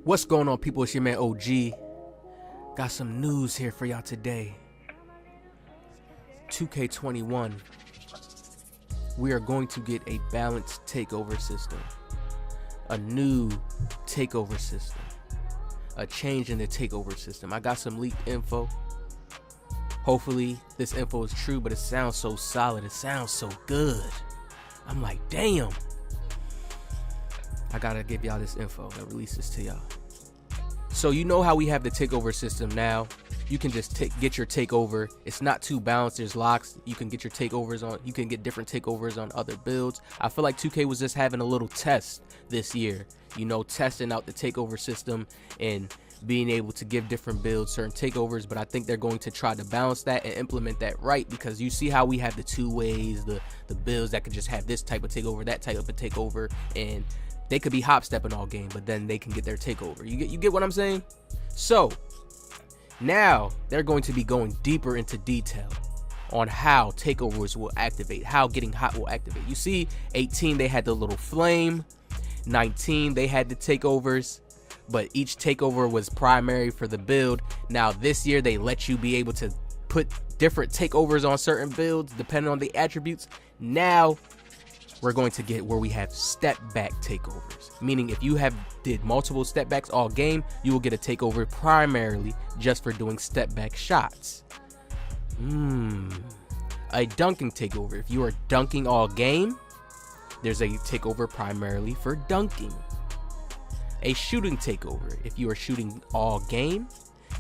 What's going on, people? It's your man OG. Got some news here for y'all today. 2K21. We are going to get a balanced takeover system. A new takeover system. A change in the takeover system. I got some leaked info. Hopefully this info is true, but it sounds so solid. It sounds so good. I'm like, damn. I gotta give y'all this info and release this to y'all. So you know how we have the takeover system now. You can just get your takeover. It's not too balanced. There's locks. You can get your takeovers on. You can get different takeovers on other builds. I feel like 2K was just having a little test this year. You know, testing out the takeover system and being able to give different builds certain takeovers. But I think they're going to try to balance that and implement that right, because you see how we have the two ways, the builds that could just have this type of takeover, that type of takeover, and they could be hop stepping all game, but then they can get their takeover. You get what I'm saying? So now they're going to be going deeper into detail on how takeovers will activate, how getting hot will activate. You see, 18, they had the little flame. 19, they had the takeovers, but each takeover was primary for the build. Now this year, they let you be able to put different takeovers on certain builds depending on the attributes. Now we're going to get where we have step back takeovers, meaning if you have did multiple step backs all game, you will get a takeover primarily just for doing step back shots. A dunking takeover. If you are dunking all game, there's a takeover primarily for dunking. A shooting takeover. If you are shooting all game,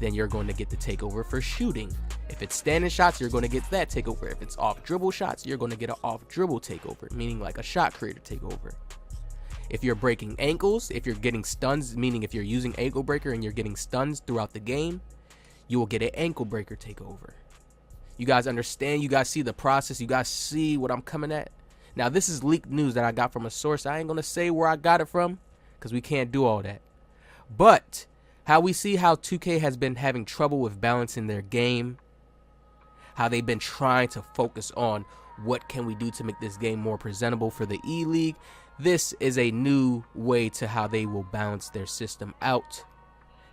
then you're going to get the takeover for shooting. If it's standing shots, you're going to get that takeover. If it's off dribble shots, you're going to get an off dribble takeover, meaning like a shot creator takeover. If you're breaking ankles, if you're getting stuns, meaning if you're using ankle breaker and you're getting stuns throughout the game, you will get an ankle breaker takeover. You guys understand? You guys see the process? You guys see what I'm coming at? Now, this is leaked news that I got from a source. I ain't going to say where I got it from because we can't do all that. But how we see how 2K has been having trouble with balancing their game, how they've been trying to focus on what can we do to make this game more presentable for the E-League. This is a new way to how they will balance their system out.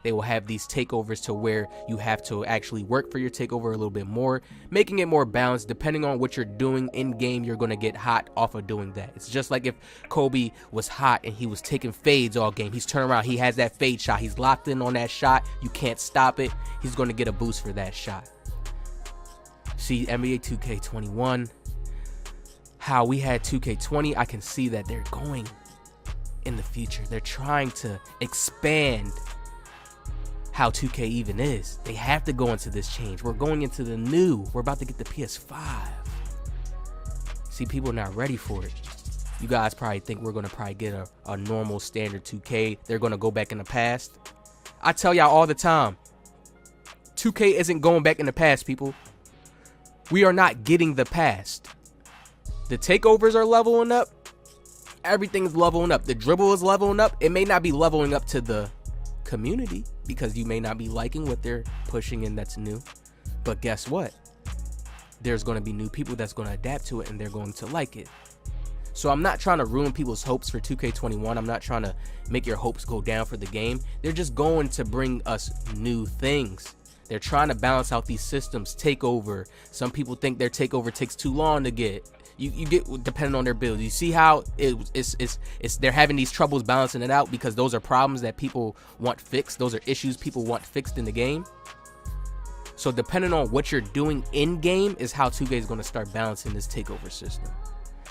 They will have these takeovers to where you have to actually work for your takeover a little bit more, making it more balanced. Depending on what you're doing in game, you're going to get hot off of doing that. It's just like if Kobe was hot and he was taking fades all game. He's turning around, he has that fade shot, he's locked in on that shot, you can't stop it. He's going to get a boost for that shot. See, NBA 2K21, how we had 2K20, I can see that they're going in the future. They're trying to expand how 2K even is. They have to go into this change. We're going into the new. We're about to get the PS5. See, people are not ready for it. You guys probably think we're going to probably get a normal standard 2K. They're going to go back in the past. I tell y'all all the time, 2K isn't going back in the past, people. We are not getting the past. The takeovers are leveling up. Everything's leveling up. The dribble is leveling up. It may not be leveling up to the community because you may not be liking what they're pushing in that's new. But guess what? There's going to be new people that's going to adapt to it and they're going to like it. So I'm not trying to ruin people's hopes for 2K21. I'm not trying to make your hopes go down for the game. They're just going to bring us new things. They're trying to balance out these systems. Takeover. Some people think their takeover takes too long to get. You get depending on their build. You see how they're having these troubles balancing it out because those are problems that people want fixed. Those are issues people want fixed in the game. So depending on what you're doing in game is how 2K is going to start balancing this takeover system.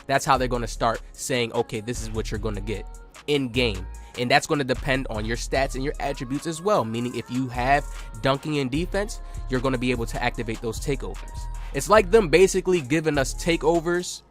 That's how they're going to start saying, okay, this is what you're going to get in game. And that's going to depend on your stats and your attributes as well. Meaning if you have dunking and defense, you're going to be able to activate those takeovers. It's like them basically giving us takeovers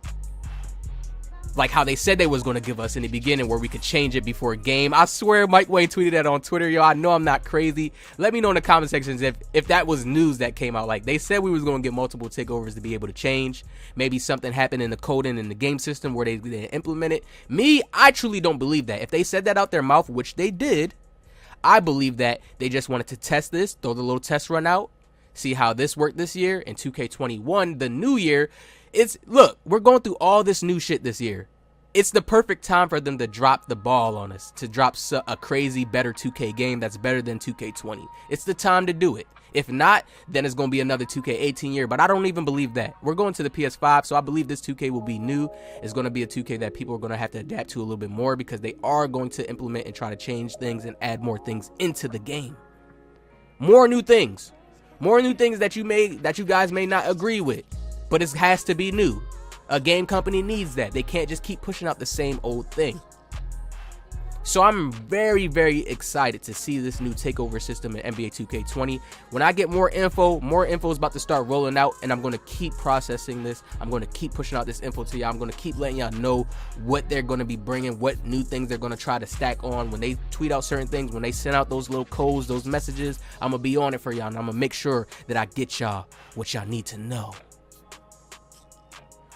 like how they said they was going to give us in the beginning, where we could change it before a game. I swear Mike Wayne tweeted that on Twitter. Yo, I know I'm not crazy. Let me know in the comment sections if that was news that came out. Like they said we was going to get multiple takeovers to be able to change. Maybe something happened in the coding in the game system where they didn't implement it. Me, I truly don't believe that. If they said that out their mouth, which they did, I believe that they just wanted to test this, throw the little test run out, see how this worked this year. In 2K21, the new year, look, we're going through all this new shit this year. It's the perfect time for them to drop the ball on us, to drop a crazy, better 2K game that's better than 2K20. It's the time to do it. If not, then it's going to be another 2K18 year, but I don't even believe that. We're going to the PS5, so I believe this 2K will be new. It's going to be a 2K that people are going to have to adapt to a little bit more, because they are going to implement and try to change things and add more things into the game. More new things that you guys may not agree with, but it has to be new. A game company needs that. They can't just keep pushing out the same old thing. So I'm very, very excited to see this new takeover system in NBA 2K20. When I get more info is about to start rolling out, and I'm going to keep processing this. I'm going to keep pushing out this info to y'all. I'm going to keep letting y'all know what they're going to be bringing, what new things they're going to try to stack on. When they tweet out certain things, when they send out those little codes, those messages, I'm going to be on it for y'all, and I'm going to make sure that I get y'all what y'all need to know.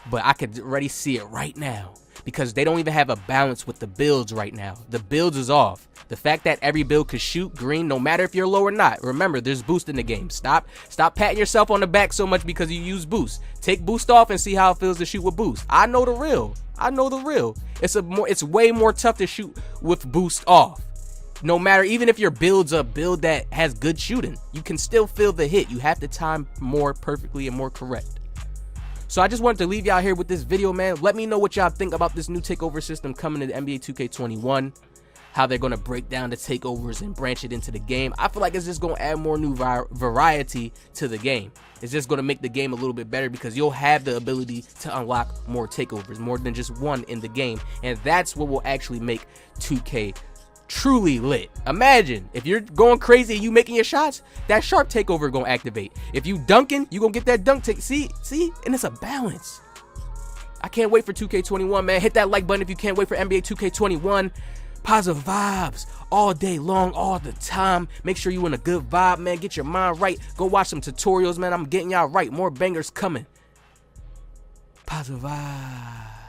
But I could already see it right now, because they don't even have a balance with the builds right now. The builds is off. The fact that every build could shoot green, no matter if you're low or not. Remember, there's boost in the game. Stop patting yourself on the back so much because you use boost. Take boost off and see how it feels to shoot with boost. I know the real. It's way more tough to shoot with boost off. No matter, even if your build's a build that has good shooting, you can still feel the hit. You have to time more perfectly and more correct. So I just wanted to leave y'all here with this video, man. Let me know what y'all think about this new takeover system coming to NBA 2K21. How they're going to break down the takeovers and branch it into the game. I feel like it's just going to add more new variety to the game. It's just going to make the game a little bit better, because you'll have the ability to unlock more takeovers, more than just one in the game. And that's what will actually make 2K truly lit. Imagine if you're going crazy and you making your shots, that sharp takeover gonna activate. If you dunking, you gonna get that dunk take. See, and it's a balance. I can't wait for 2K21, man. Hit that like button if you can't wait for NBA 2K21. Positive vibes all day long, all the time. Make sure you in a good vibe, man. Get your mind right. Go watch some tutorials, man. I'm getting y'all right. More bangers coming. Positive vibes.